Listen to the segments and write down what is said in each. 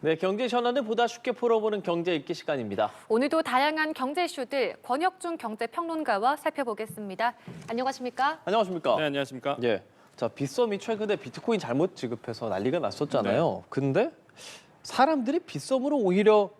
네, 경제 현안을 보다 쉽게 풀어보는 경제 읽기 시간입니다. 오늘도 다양한 경제 이슈들 권혁중 경제평론가와 살펴보겠습니다. 안녕하십니까? 안녕하십니까? 네, 안녕하십니까? 예. 자, 빗썸이 최근에 비트코인 잘못 지급해서 난리가 났었잖아요. 근데 사람들이 빗썸으로 오히려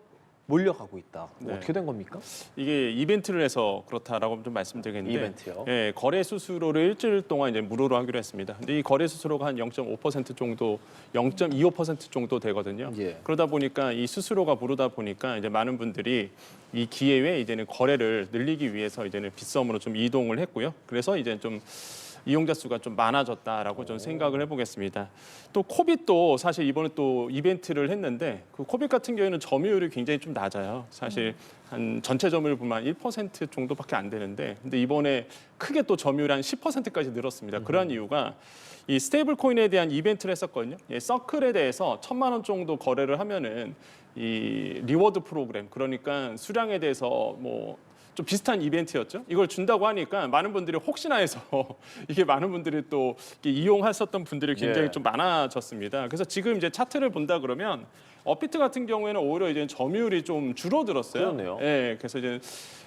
몰려가고 있다. 네. 어떻게 된 겁니까? 이게 이벤트를 해서 그렇다라고 좀 말씀드리겠는데 이벤트요? 예, 거래 수수료를 일주일 동안 이제 무료로 하기로 했습니다. 근데 이 거래 수수료가 한 0.5% 정도, 0.25% 정도 되거든요. 예. 그러다 보니까 이 수수료가 무료다 보니까 이제 많은 분들이 이 기회에 이제는 거래를 늘리기 위해서 이제는 빗썸으로 좀 이동을 했고요. 그래서 이제 좀 이용자 수가 좀 많아졌다라고 좀 생각을 해보겠습니다. 또 코빗도 사실 이번에 또 이벤트를 했는데 그 코빗 같은 경우에는 점유율이 굉장히 좀 낮아요. 사실 한 전체 점유율 보면 1% 정도밖에 안 되는데 근데 이번에 크게 또 점유율이 한 10%까지 늘었습니다. 그러한 이유가 이 스테이블 코인에 대한 이벤트를 했었거든요. 예, 서클에 대해서 1,000만 원 정도 거래를 하면은 이 리워드 프로그램 그러니까 수량에 대해서 뭐 좀 비슷한 이벤트였죠. 이걸 준다고 하니까 많은 분들이 혹시나 해서 이게 많은 분들이 또 이용하셨던 분들이 굉장히 예. 좀 많아졌습니다. 그래서 지금 이제 차트를 본다 그러면 업비트 같은 경우에는 오히려 이제 점유율이 좀 줄어들었어요. 그렇네요. 예, 그래서 이제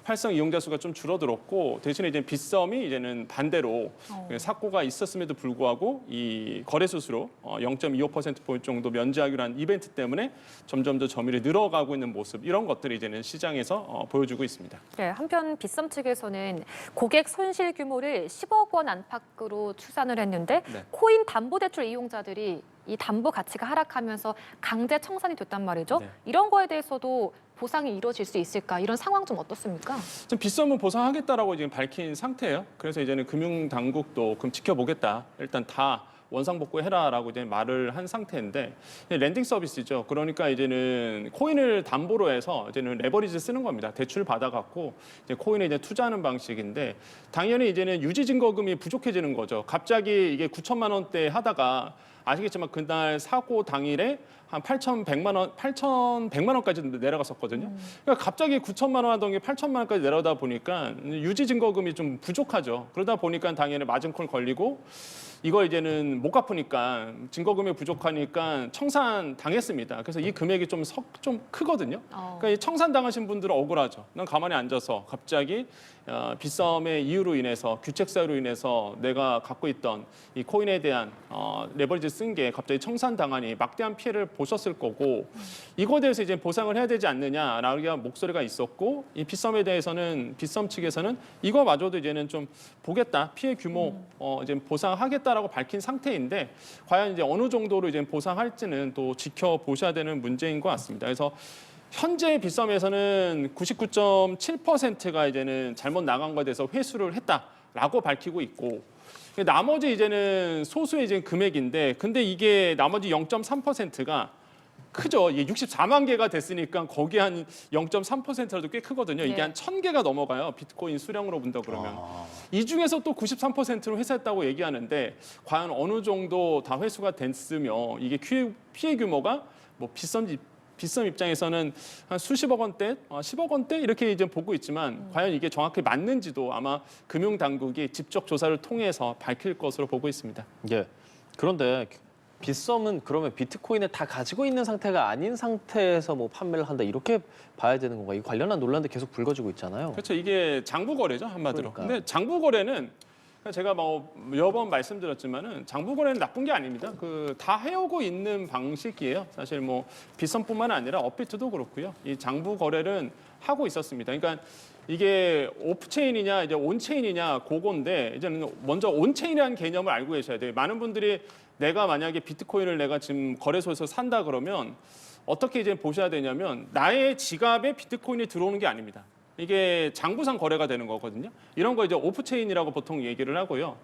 활성 이용자 수가 좀 줄어들었고 대신에 이제 빗썸이 이제는 반대로 사고가 있었음에도 불구하고 이 거래 수수료 0.25% 정도 면제하기로 한 이벤트 때문에 점점 더 점유율이 늘어가고 있는 모습 이런 것들이 이제는 시장에서 보여주고 있습니다. 네, 한편 빗썸 측에서는 고객 손실 규모를 10억 원 안팎으로 추산을 했는데 네. 코인 담보대출 이용자들이 이 담보 가치가 하락하면서 강제 청산이 됐단 말이죠. 네. 이런 거에 대해서도 보상이 이루어질 수 있을까? 이런 상황 좀 어떻습니까? 지금 빗썸은 보상하겠다라고 지금 밝힌 상태예요. 그래서 이제는 금융 당국도 그럼 지켜보겠다. 일단 다 원상복구해라라고 이제 말을 한 상태인데 렌딩 서비스죠. 그러니까 이제는 코인을 담보로 해서 이제는 레버리지 쓰는 겁니다. 대출 받아갖고 이제 코인에 이제 투자하는 방식인데 당연히 이제는 유지 증거금이 부족해지는 거죠. 갑자기 이게 9천만 원대 하다가 아시겠지만 그날 사고 당일에 한 8,100만 원까지 내려갔었거든요. 그러니까 갑자기 9천만 원 하던 게 8천만 원까지 내려다 보니까 유지 증거금이 좀 부족하죠. 그러다 보니까 당연히 마진콜 걸리고 이거 이제는 못 갚으니까 증거금이 부족하니까 청산 당했습니다. 그래서 이 금액이 좀 크거든요. 그러니까 이 청산 당하신 분들은 억울하죠. 난 가만히 앉아서 갑자기 빗썸의 이유로 인해서 규책 사유로 인해서 내가 갖고 있던 이 코인에 대한 레버리지 쓴 게 갑자기 청산 당하니 막대한 피해를 보셨을 거고 이거에 대해서 이제 보상을 해야 되지 않느냐라는 목소리가 있었고 이 빗썸에 대해서는 빗썸 측에서는 이거마저도 이제는 좀 보겠다 피해 규모 이제 보상하겠다라고 밝힌 상태인데 과연 이제 어느 정도로 이제 보상할지는 또 지켜보셔야 되는 문제인 것 같습니다. 그래서 현재 빗썸에서는 99.7%가 이제는 잘못 나간 것에 대해서 회수를 했다라고 밝히고 있고 나머지 이제는 소수의 이제 금액인데 근데 이게 나머지 0.3%가 크죠. 이게 64만 개가 됐으니까 거기 한 0.3%라도 꽤 크거든요. 이게 네. 한 1,000개가 넘어가요. 비트코인 수량으로 본다 그러면. 이 중에서 또 93%로 회수했다고 얘기하는데 과연 어느 정도 다 회수가 됐으며 이게 피해 규모가 뭐 빗썸 입장에서는 한 수십억 원대, 10억 원대 이렇게 이제 보고 있지만 과연 이게 정확히 맞는지도 아마 금융 당국이 직접 조사를 통해서 밝힐 것으로 보고 있습니다. 예. 그런데 빗썸은 그러면 비트코인을 다 가지고 있는 상태가 아닌 상태에서 뭐 판매를 한다 이렇게 봐야 되는 건가? 이 관련한 논란도 계속 불거지고 있잖아요. 그렇죠. 이게 장부 거래죠 한마디로. 그러니까요. 근데 장부 거래는 제가 뭐 여러 번 말씀드렸지만은 장부 거래는 나쁜 게 아닙니다. 그 다 해오고 있는 방식이에요. 사실 뭐 빗썸뿐만 아니라 업비트도 그렇고요. 이 장부 거래는 하고 있었습니다. 그러니까 이게 오프체인이냐 이제 온체인이냐 그건데 이제는 먼저 온체인이라는 개념을 알고 계셔야 돼요. 많은 분들이 내가 만약에 비트코인을 내가 지금 거래소에서 산다 그러면 어떻게 이제 보셔야 되냐면 나의 지갑에 비트코인이 들어오는 게 아닙니다. 이게 장부상 거래가 되는 거거든요. 이런 거 이제 오프체인이라고 보통 얘기를 하고요.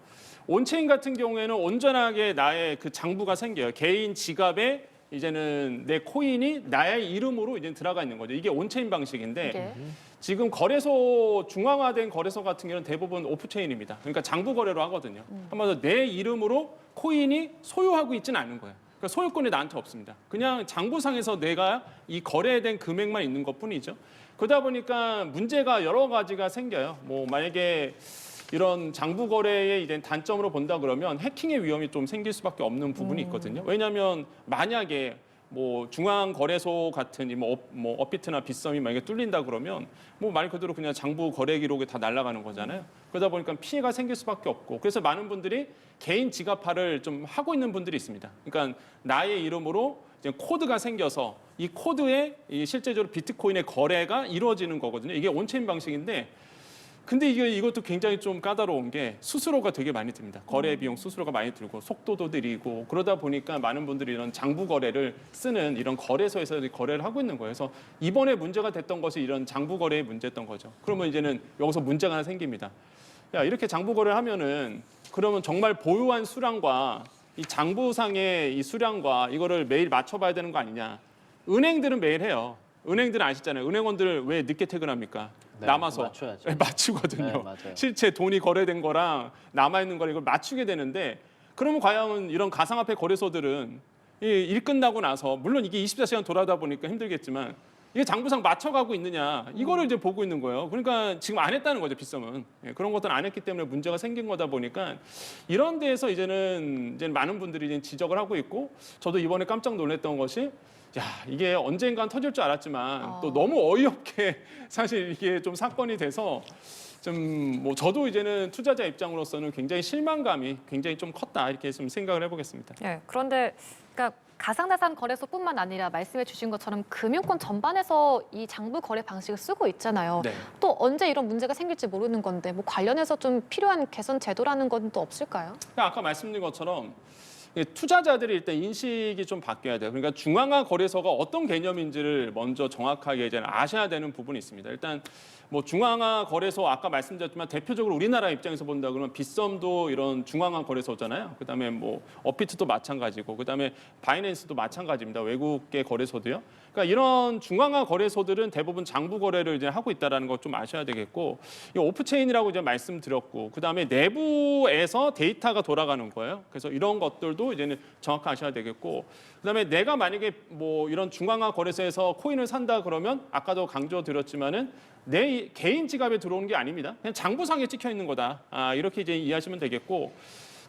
온체인 같은 경우에는 온전하게 나의 그 장부가 생겨요. 개인 지갑에 이제는 내 코인이 나의 이름으로 이제 들어가 있는 거죠. 이게 온체인 방식인데 네. 지금 거래소 중앙화된 거래소 같은 경우는 대부분 오프체인입니다. 그러니까 장부 거래로 하거든요. 한마디로 내 이름으로 코인이 소유하고 있지는 않은 거예요. 그러니까 소유권이 나한테 없습니다. 그냥 장부상에서 내가 이 거래된 금액만 있는 것뿐이죠. 그러다 보니까 문제가 여러 가지가 생겨요. 뭐 만약에 이런 장부 거래의 이제 단점으로 본다 그러면 해킹의 위험이 좀 생길 수밖에 없는 부분이 있거든요. 왜냐하면 만약에 뭐 중앙거래소 같은 뭐 업비트나 빗썸이 만약에 뚫린다 그러면 뭐 말 그대로 그냥 장부 거래 기록이 다 날아가는 거잖아요. 그러다 보니까 피해가 생길 수밖에 없고 그래서 많은 분들이 개인 지갑화를 좀 하고 있는 분들이 있습니다. 그러니까 나의 이름으로 이제 코드가 생겨서 이 코드에 이 실제적으로 비트코인의 거래가 이루어지는 거거든요. 이게 온체인 방식인데 근데 이것도 굉장히 좀 까다로운 게 수수료가 되게 많이 듭니다. 거래 비용 수수료가 많이 들고 속도도 느리고 그러다 보니까 많은 분들이 이런 장부 거래를 쓰는 이런 거래소에서 거래를 하고 있는 거예요. 그래서 이번에 문제가 됐던 것이 이런 장부 거래의 문제였던 거죠. 그러면 이제는 여기서 문제가 하나 생깁니다. 야, 이렇게 장부 거래를 하면은 그러면 정말 보유한 수량과 이 장부상의 이 수량과 이거를 매일 맞춰봐야 되는 거 아니냐. 은행들은 매일 해요. 은행들은 아시잖아요. 은행원들 왜 늦게 퇴근합니까? 네, 남아서 맞춰야죠. 맞추거든요. 네, 맞아요. 실제 돈이 거래된 거랑 남아있는 거랑 이걸 맞추게 되는데 그러면 과연 이런 가상화폐 거래소들은 일 끝나고 나서 물론 이게 24시간 돌아다 보니까 힘들겠지만 이게 장부상 맞춰가고 있느냐 이거를 이제 보고 있는 거예요. 그러니까 지금 안 했다는 거죠, 빗썸은. 그런 것들은 안 했기 때문에 문제가 생긴 거다 보니까 이런 데에서 이제는 많은 분들이 이제 지적을 하고 있고 저도 이번에 깜짝 놀랐던 것이 야, 이게 언젠간 터질 줄 알았지만 또 너무 어이없게 사실 이게 좀 사건이 돼서 좀 뭐 저도 이제는 투자자 입장으로서는 굉장히 실망감이 굉장히 좀 컸다 이렇게 좀 생각을 해보겠습니다. 네, 그런데 그러니까 가상자산 거래소뿐만 아니라 말씀해 주신 것처럼 금융권 전반에서 이 장부 거래 방식을 쓰고 있잖아요. 네. 또 언제 이런 문제가 생길지 모르는 건데 뭐 관련해서 좀 필요한 개선 제도라는 건 또 없을까요? 아까 말씀드린 것처럼 투자자들이 일단 인식이 좀 바뀌어야 돼요. 그러니까 중앙화 거래소가 어떤 개념인지를 먼저 정확하게 이제 아셔야 되는 부분이 있습니다. 일단 뭐 중앙화 거래소 아까 말씀드렸지만 대표적으로 우리나라 입장에서 본다 그러면 빗썸도 이런 중앙화 거래소잖아요. 그다음에 뭐 업비트도 마찬가지고 그다음에 바이낸스도 마찬가지입니다. 외국계 거래소도요. 그러니까 이런 중앙화 거래소들은 대부분 장부 거래를 이제 하고 있다라는 걸 좀 아셔야 되겠고 이 오프체인이라고 이제 말씀드렸고 그다음에 내부에서 데이터가 돌아가는 거예요. 그래서 이런 것들도 이제는 정확히 아셔야 되겠고 그다음에 내가 만약에 뭐 이런 중앙화 거래소에서 코인을 산다 그러면 아까도 강조드렸지만은 내 개인 지갑에 들어오는 게 아닙니다. 그냥 장부상에 찍혀 있는 거다. 이렇게 이제 이해하시면 되겠고.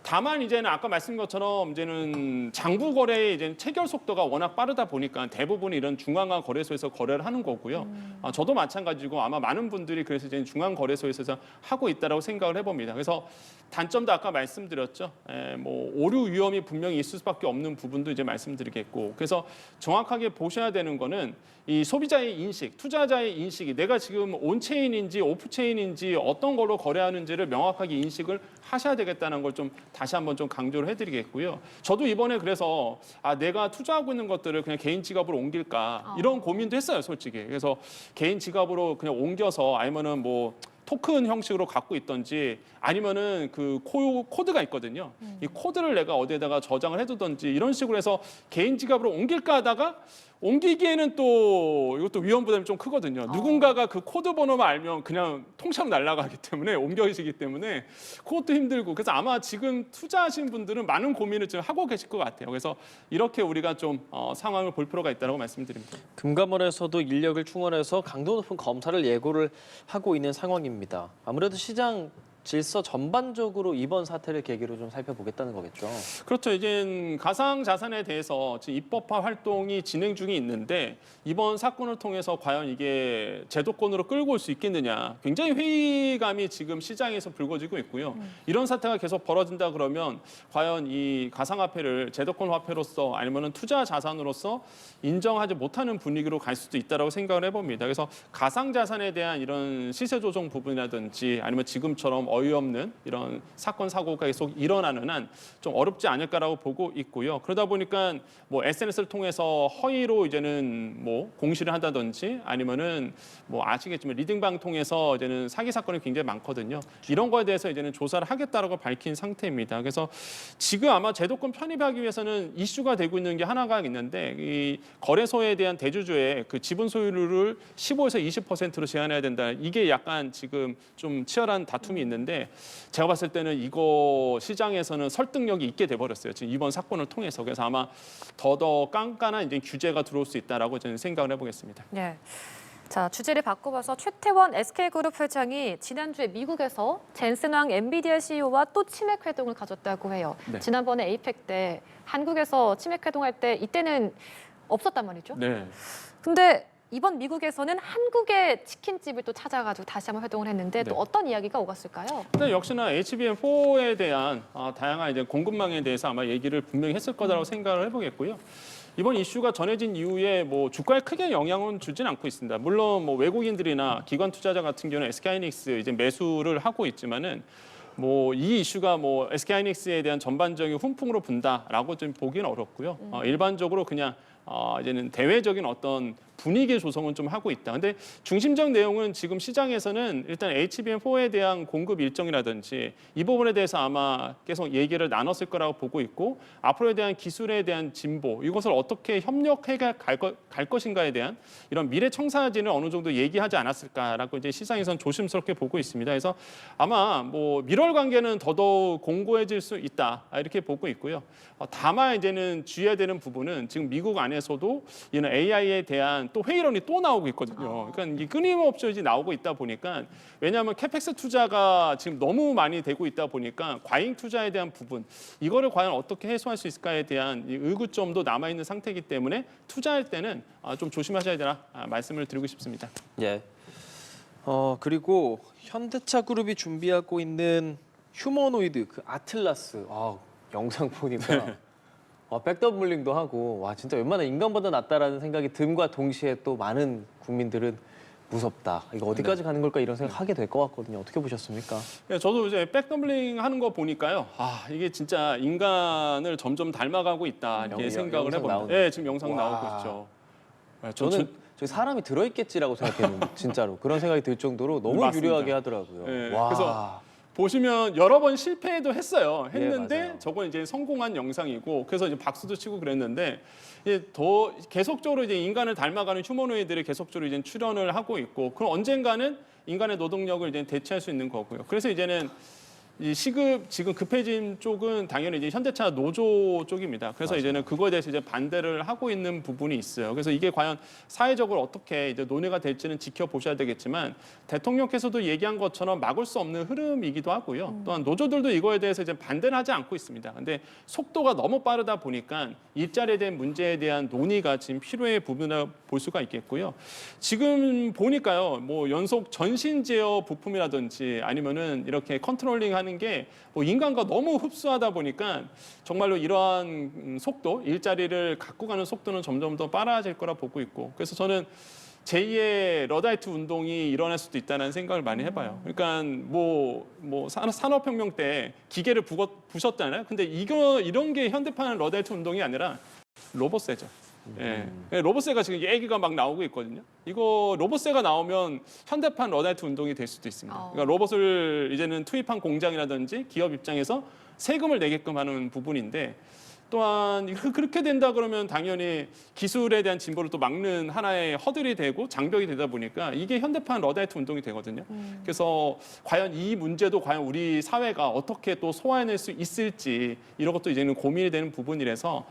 다만 이제는 아까 말씀드린 것처럼 이제는 장부 거래의 이제 체결 속도가 워낙 빠르다 보니까 대부분 이런 중앙화 거래소에서 거래를 하는 거고요. 저도 마찬가지고 아마 많은 분들이 그래서 이제 중앙 거래소에서 하고 있다라고 생각을 해봅니다. 그래서 단점도 아까 말씀드렸죠. 뭐 오류 위험이 분명히 있을 수밖에 없는 부분도 이제 말씀드리겠고. 그래서 정확하게 보셔야 되는 거는 이 소비자의 인식, 투자자의 인식이 내가 지금 온체인인지 오프체인인지 어떤 걸로 거래하는지를 명확하게 인식을 하셔야 되겠다는 걸 좀 다시 한번 좀 강조를 해드리겠고요. 저도 이번에 그래서 내가 투자하고 있는 것들을 그냥 개인 지갑으로 옮길까 이런 고민도 했어요, 솔직히. 그래서 개인 지갑으로 그냥 옮겨서 아니면은 뭐 토큰 형식으로 갖고 있던지 아니면은 그 코드가 있거든요. 이 코드를 내가 어디에다가 저장을 해두던지 이런 식으로 해서 개인 지갑으로 옮길까 하다가 옮기기에는 또 이것도 위험 부담이 좀 크거든요. 누군가가 그 코드 번호만 알면 그냥 통째로 날아가기 때문에 옮겨지기 때문에 그것도 힘들고 그래서 아마 지금 투자하신 분들은 많은 고민을 지금 하고 계실 것 같아요. 그래서 이렇게 우리가 좀 상황을 볼 필요가 있다고 말씀드립니다. 금감원에서도 인력을 충원해서 강도 높은 검사를 예고를 하고 있는 상황입니다. 아무래도 시장 질서 전반적으로 이번 사태를 계기로 좀 살펴보겠다는 거겠죠. 그렇죠. 이제 가상 자산에 대해서 지금 입법화 활동이 진행 중에 있는데 이번 사건을 통해서 과연 이게 제도권으로 끌고 올 수 있겠느냐. 굉장히 회의감이 지금 시장에서 불거지고 있고요. 이런 사태가 계속 벌어진다 그러면 과연 이 가상화폐를 제도권 화폐로서 아니면은 투자 자산으로서 인정하지 못하는 분위기로 갈 수도 있다라고 생각을 해봅니다. 그래서 가상 자산에 대한 이런 시세 조정 부분이라든지 아니면 지금처럼 어이없는 이런 사건 사고가 계속 일어나는 한 좀 어렵지 않을까라고 보고 있고요. 그러다 보니까 뭐 SNS를 통해서 허위로 이제는 뭐 공시를 한다든지 아니면은 뭐 아시겠지만 리딩방 통해서 이제는 사기 사건이 굉장히 많거든요. 이런 거에 대해서 이제는 조사를 하겠다라고 밝힌 상태입니다. 그래서 지금 아마 제도권 편입하기 위해서는 이슈가 되고 있는 게 하나가 있는데 이 거래소에 대한 대주주의 그 지분 소유를 15에서 20%로 제한해야 된다. 이게 약간 지금 좀 치열한 다툼이 있는데 제가 봤을 때는 이거 시장에서는 설득력이 있게 돼버렸어요. 지금 이번 사건을 통해서. 그래서 아마 더더 깐깐한 이제 규제가 들어올 수 있다라고 저는 생각을 해보겠습니다. 네. 자, 주제를 바꿔봐서 최태원 SK그룹 회장이 지난주에 미국에서 젠슨왕 엔비디아 CEO와 또 치맥 회동을 가졌다고 해요. 네. 지난번에 에이펙 때 한국에서 치맥 회동할 때 이때는 없었단 말이죠. 네. 근데 이번 미국에서는 한국의 치킨집을 또 찾아가지고 다시 한번 활동을 했는데 또 네. 어떤 이야기가 오갔을까요? 근데 역시나 HBM4에 대한 다양한 이제 공급망에 대해서 아마 얘기를 분명히 했을 거라고 생각을 해보겠고요. 이번 이슈가 전해진 이후에 뭐 주가에 크게 영향은 주진 않고 있습니다. 물론 뭐 외국인들이나 기관 투자자 같은 경우는 SK하이닉스 이제 매수를 하고 있지만은 뭐 이 이슈가 뭐 SK하이닉스에 대한 전반적인 훈풍으로 분다라고 좀 보기는 어렵고요. 일반적으로 그냥 이제는 대외적인 어떤 분위기 조성은 좀 하고 있다. 근데 중심적 내용은 지금 시장에서는 일단 HBM4에 대한 공급 일정이라든지 이 부분에 대해서 아마 계속 얘기를 나눴을 거라고 보고 있고 앞으로에 대한 기술에 대한 진보 이것을 어떻게 협력해 갈 것인가에 대한 이런 미래 청사진을 어느 정도 얘기하지 않았을까라고 이제 시장에서는 조심스럽게 보고 있습니다. 그래서 아마 뭐 밀월 관계는 더더욱 공고해질 수 있다 이렇게 보고 있고요. 다만 이제는 주의해야 되는 부분은 지금 미국 안에서도 이런 AI에 대한 또 회의론이 또 나오고 있거든요. 그러니까 이게 끊임없이 이제 나오고 있다 보니까 왜냐하면 캐펙스 투자가 지금 너무 많이 되고 있다 보니까 과잉 투자에 대한 부분 이거를 과연 어떻게 해소할 수 있을까에 대한 이 의구점도 남아 있는 상태이기 때문에 투자할 때는 좀 조심하셔야 되나 말씀을 드리고 싶습니다. 예. 그리고 현대차 그룹이 준비하고 있는 휴머노이드 그 아틀라스 영상 보니까 백더블링도 하고 와 진짜 웬만한 인간보다 낫다라는 생각이 듦과 동시에 또 많은 국민들은 무섭다. 이거 어디까지 가는 걸까 이런 생각하게 될 것 같거든요. 어떻게 보셨습니까? 네, 저도 이제 백덤블링 하는 거 보니까요. 이게 진짜 인간을 점점 닮아가고 있다 이렇게 생각을 영상 해봅니다. 나오네. 네, 지금 영상 와. 나오고 있죠. 네, 저는 저기 사람이 들어있겠지라고 생각했는데 진짜로 그런 생각이 들 정도로 너무 맞습니다. 유려하게 하더라고요. 네, 와. 그래서 보시면 여러 번 실패도 했어요. 예, 했는데 맞아요. 저건 이제 성공한 영상이고 그래서 이제 박수도 치고 그랬는데 이제 더 계속적으로 이제 인간을 닮아가는 휴머노이드들이 계속적으로 이제 출연을 하고 있고 그럼 언젠가는 인간의 노동력을 이제 대체할 수 있는 거고요. 그래서 이제는 이 시급 지금 급해진 쪽은 당연히 이제 현대차 노조 쪽입니다. 그래서 맞아요. 이제는 그거에 대해서 이제 반대를 하고 있는 부분이 있어요. 그래서 이게 과연 사회적으로 어떻게 이제 논의가 될지는 지켜보셔야 되겠지만 대통령께서도 얘기한 것처럼 막을 수 없는 흐름이기도 하고요. 또한 노조들도 이거에 대해서 이제 반대는 하지 않고 있습니다. 근데 속도가 너무 빠르다 보니까 일자리에 대한 문제에 대한 논의가 지금 필요해 부분이라 볼 수가 있겠고요. 지금 보니까요, 뭐 연속 전신 제어 부품이라든지 아니면은 이렇게 컨트롤링하는 게 뭐 인간과 너무 흡수하다 보니까 정말로 이러한 속도, 일자리를 갖고 가는 속도는 점점 더 빨라질 거라 보고 있고 그래서 저는 제2의 러다이트 운동이 일어날 수도 있다는 생각을 많이 해봐요. 그러니까 뭐 산업혁명 때 기계를 부셨잖아요. 근데 이런 게 현대판 러다이트 운동이 아니라 로봇세죠. 예. 로봇세가 지금 얘기가 막 나오고 있거든요. 이거 로봇세가 나오면 현대판 러다이트 운동이 될 수도 있습니다. 그러니까 로봇을 이제는 투입한 공장이라든지 기업 입장에서 세금을 내게끔 하는 부분인데 또한 그렇게 된다 그러면 당연히 기술에 대한 진보를 또 막는 하나의 허들이 되고 장벽이 되다 보니까 이게 현대판 러다이트 운동이 되거든요. 그래서 과연 이 문제도 과연 우리 사회가 어떻게 또 소화해낼 수 있을지 이런 것도 이제는 고민이 되는 부분이라서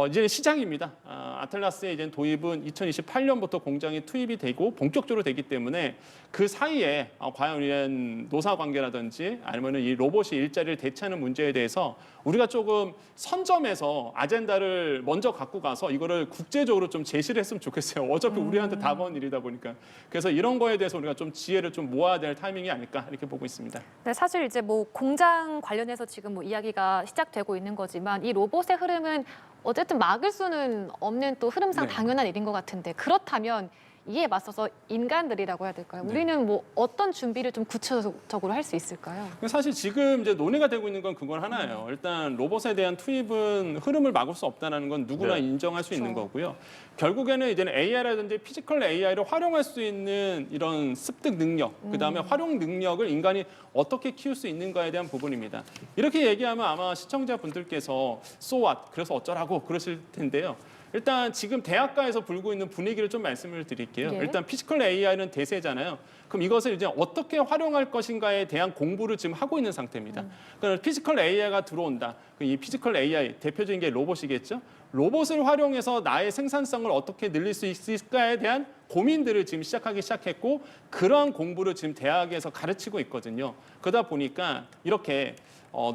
이제 시장입니다. 아틀라스의 이제 도입은 2028년부터 공장이 투입이 되고 본격적으로 되기 때문에 그 사이에 과연 이런 노사 관계라든지 아니면 이 로봇이 일자리를 대체하는 문제에 대해서 우리가 조금 선점해서 아젠다를 먼저 갖고 가서 이거를 국제적으로 좀 제시를 했으면 좋겠어요. 어차피 우리한테 다가온 일이다 보니까. 그래서 이런 거에 대해서 우리가 좀 지혜를 좀 모아야 될 타이밍이 아닐까 이렇게 보고 있습니다. 네, 사실 이제 뭐 공장 관련해서 지금 뭐 이야기가 시작되고 있는 거지만 이 로봇의 흐름은 어쨌든 막을 수는 없는 또 흐름상 네. 당연한 일인 것 같은데 그렇다면 이에 맞서서 인간들이라고 해야 될까요? 네. 우리는 뭐 어떤 준비를 좀 구체적으로 할 수 있을까요? 사실 지금 이제 논의가 되고 있는 건 그건 하나예요. 일단 로봇에 대한 투입은 흐름을 막을 수 없다는 건 누구나 네. 인정할 수 있는 그렇죠. 거고요. 결국에는 이제는 AI라든지 피지컬 AI를 활용할 수 있는 이런 습득 능력, 그다음에 활용 능력을 인간이 어떻게 키울 수 있는가에 대한 부분입니다. 이렇게 얘기하면 아마 시청자분들께서 so what, 그래서 어쩌라고 그러실 텐데요. 일단 지금 대학가에서 불고 있는 분위기를 좀 말씀을 드릴게요. 예. 일단 피지컬 AI는 대세잖아요. 그럼 이것을 이제 어떻게 활용할 것인가에 대한 공부를 지금 하고 있는 상태입니다. 그러니까 피지컬 AI가 들어온다. 이 피지컬 AI 대표적인 게 로봇이겠죠. 로봇을 활용해서 나의 생산성을 어떻게 늘릴 수 있을까에 대한 고민들을 지금 시작했고 그러한 공부를 지금 대학에서 가르치고 있거든요. 그러다 보니까 이렇게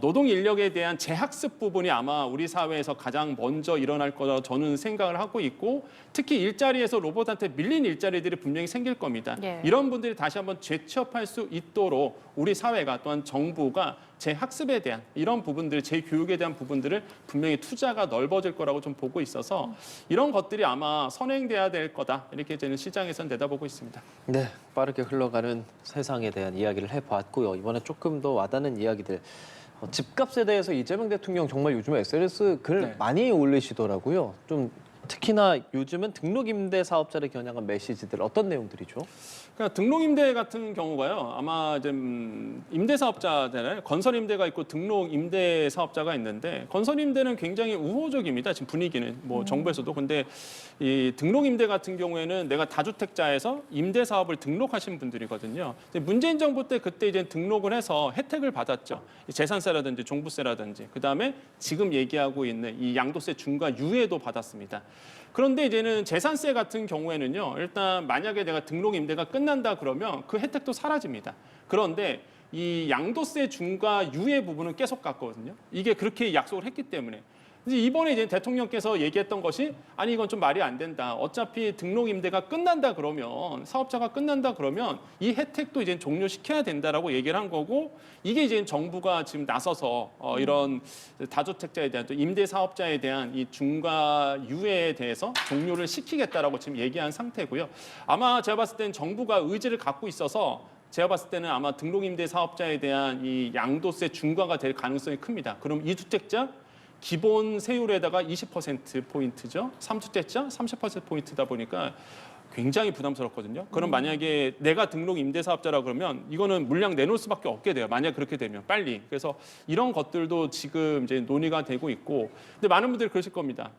노동 인력에 대한 재학습 부분이 아마 우리 사회에서 가장 먼저 일어날 거라고 저는 생각을 하고 있고 특히 일자리에서 로봇한테 밀린 일자리들이 분명히 생길 겁니다. 예. 이런 분들이 다시 한번 재취업할 수 있도록 우리 사회가 또한 정부가 재학습에 대한 이런 부분들, 재교육에 대한 부분들을 분명히 투자가 넓어질 거라고 좀 보고 있어서 이런 것들이 아마 선행돼야 될 거다. 이렇게 저는 시장에서는 내다보고 있습니다. 네, 빠르게 흘러가는 세상에 대한 이야기를 해봤고요. 이번에 조금 더 와닿는 이야기들. 집값에 대해서 이재명 대통령 정말 요즘에 SNS 글 네. 많이 올리시더라고요. 좀 특히나 요즘은 등록 임대 사업자를 겨냥한 메시지들 어떤 내용들이죠? 그러니까 등록 임대 같은 경우가요. 아마 이제 임대 사업자잖아요. 건설 임대가 있고 등록 임대 사업자가 있는데 건설 임대는 굉장히 우호적입니다. 지금 분위기는 뭐 정부에서도 근데 이 등록 임대 같은 경우에는 내가 다주택자에서 임대 사업을 등록하신 분들이거든요. 근데 문재인 정부 때 그때 이제 등록을 해서 혜택을 받았죠. 재산세라든지 종부세라든지 그다음에 지금 얘기하고 있는 이 양도세 중과 유예도 받았습니다. 그런데 이제는 재산세 같은 경우에는요. 일단 만약에 내가 등록 임대가 끝난다 그러면 그 혜택도 사라집니다. 그런데 이 양도세 중과 유예 부분은 계속 갔거든요. 이게 그렇게 약속을 했기 때문에. 이제 이번에 이제 대통령께서 얘기했던 것이 아니 이건 좀 말이 안 된다. 어차피 등록 임대가 끝난다 그러면 사업자가 끝난다 그러면 이 혜택도 이제 종료시켜야 된다라고 얘기를 한 거고 이게 이제 정부가 지금 나서서 이런 다주택자에 대한 또 임대 사업자에 대한 이 중과 유예에 대해서 종료를 시키겠다라고 지금 얘기한 상태고요. 아마 제가 봤을 때는 정부가 의지를 갖고 있어서 제가 봤을 때는 아마 등록 임대 사업자에 대한 이 양도세 중과가 될 가능성이 큽니다. 그럼 이 주택자 기본 세율에다가 20%포인트죠. 3주택자 30%포인트다 보니까 굉장히 부담스럽거든요. 그럼 만약에 내가 등록 임대사업자라 그러면 이거는 물량 내놓을 수밖에 없게 돼요. 만약 그렇게 되면 빨리. 그래서 이런 것들도 지금 이제 논의가 되고 있고 근데 많은 분들이 그러실 겁니다.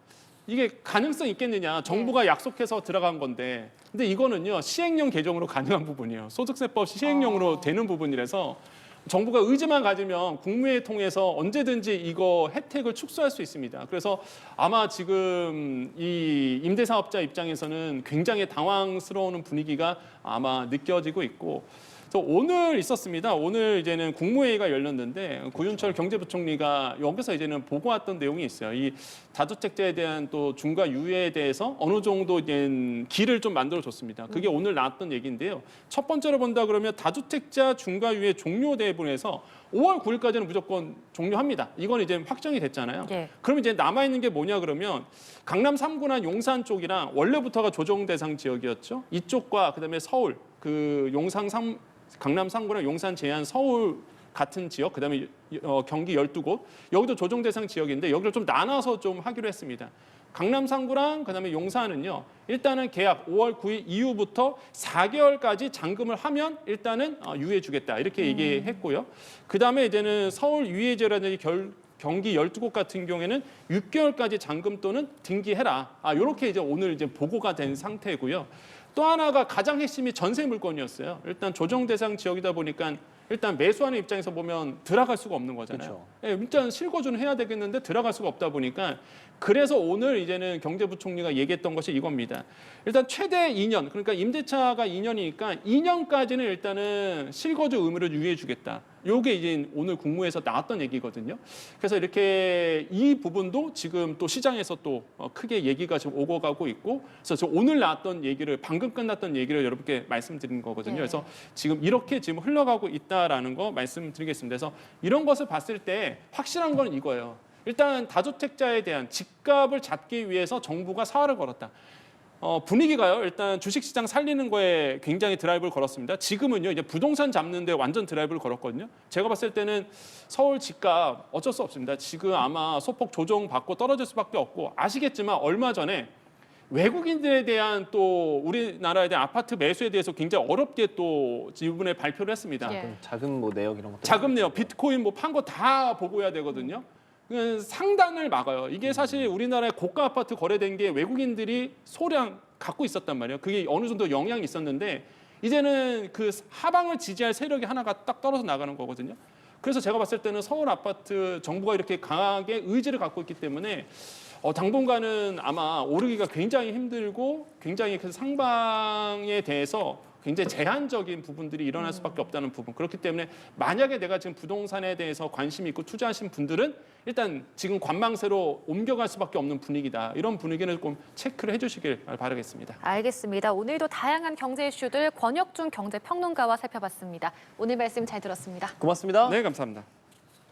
이게 가능성 있겠느냐. 정부가 약속해서 들어간 건데 근데 이거는요. 시행령 개정으로 가능한 부분이에요. 소득세법 시행령으로 되는 부분이라서 정부가 의지만 가지면 국무회의 통해서 언제든지 이거 혜택을 축소할 수 있습니다. 그래서 아마 지금 이 임대사업자 입장에서는 굉장히 당황스러운 분위기가 아마 느껴지고 있고 그래서 오늘 있었습니다. 오늘 이제는 국무회의가 열렸는데 고윤철 경제부총리가 여기서 이제는 보고했던 내용이 있어요. 이 다주택자에 대한 또 중과 유예에 대해서 어느 정도 이제 길을 좀 만들어 줬습니다. 그게 오늘 나왔던 얘기인데요. 첫 번째로 본다 그러면 다주택자 중과 유예 종료 대분에서 5월 9일까지는 무조건 종료합니다. 이건 이제 확정이 됐잖아요. 예. 그럼 이제 남아 있는 게 뭐냐 그러면 강남 3구나 용산 쪽이랑 원래부터가 조정 대상 지역이었죠. 이쪽과 그다음에 서울 그 강남 3구나 용산 제한 서울 같은 지역, 그다음에 경기 12곳 여기도 조정 대상 지역인데 여기를 좀 나눠서 좀 하기로 했습니다. 강남 3구랑 그다음에 용산은요. 일단은 계약 5월 9일 이후부터 4개월까지 잔금을 하면 일단은 유예 주겠다. 이렇게 얘기했고요. 그다음에 이제는 서울 유예제라든지 경기 12곳 같은 경우에는 6개월까지 잔금 또는 등기해라. 이렇게 이제 오늘 이제 보고가 된 상태고요. 또 하나가 가장 핵심이 전세 물건이었어요. 일단 조정 대상 지역이다 보니까 일단 매수하는 입장에서 보면 들어갈 수가 없는 거잖아요. 예, 일단 실거주는 해야 되겠는데 들어갈 수가 없다 보니까 그래서 오늘 이제는 경제부총리가 얘기했던 것이 이겁니다. 일단 최대 2년, 그러니까 임대차가 2년이니까 2년까지는 일단은 실거주 의무를 유예해 주겠다. 요게 이제 오늘 국무회에서 나왔던 얘기거든요. 그래서 이렇게 이 부분도 지금 또 시장에서 또 크게 얘기가 지금 오고 가고 있고, 그래서 저 오늘 나왔던 얘기를 방금 끝났던 얘기를 여러분께 말씀드린 거거든요. 네. 그래서 지금 이렇게 지금 흘러가고 있다라는 거 말씀드리겠습니다. 그래서 이런 것을 봤을 때 확실한 건 이거예요. 일단 다주택자에 대한 집값을 잡기 위해서 정부가 사활을 걸었다. 분위기가요. 일단 주식시장 살리는 거에 굉장히 드라이브를 걸었습니다. 지금은요. 이제 부동산 잡는 데 완전 드라이브를 걸었거든요. 제가 봤을 때는 서울 집값 어쩔 수 없습니다. 지금 아마 소폭 조정받고 떨어질 수밖에 없고 아시겠지만 얼마 전에 외국인들에 대한 또 우리나라에 대한 아파트 매수에 대해서 굉장히 어렵게 또 이번에 발표를 했습니다. 예. 자금 뭐 내역 이런 것도 자금 내역, 비트코인 뭐 판 거 다 보고해야 되거든요. 상단을 막아요. 이게 사실 우리나라의 고가 아파트 거래된 게 외국인들이 소량 갖고 있었단 말이에요. 그게 어느 정도 영향이 있었는데 이제는 그 하방을 지지할 세력이 하나가 딱 떨어져 나가는 거거든요. 그래서 제가 봤을 때는 서울 아파트 정부가 이렇게 강하게 의지를 갖고 있기 때문에 당분간은 아마 오르기가 굉장히 힘들고 굉장히 그 상방에 대해서 굉장히 제한적인 부분들이 일어날 수밖에 없다는 부분. 그렇기 때문에 만약에 내가 지금 부동산에 대해서 관심이 있고 투자하신 분들은 일단 지금 관망세로 옮겨갈 수밖에 없는 분위기다. 이런 분위기는 좀 체크를 해주시길 바라겠습니다. 알겠습니다. 오늘도 다양한 경제 이슈들 권혁준 경제평론가와 살펴봤습니다. 오늘 말씀 잘 들었습니다. 고맙습니다. 네, 감사합니다.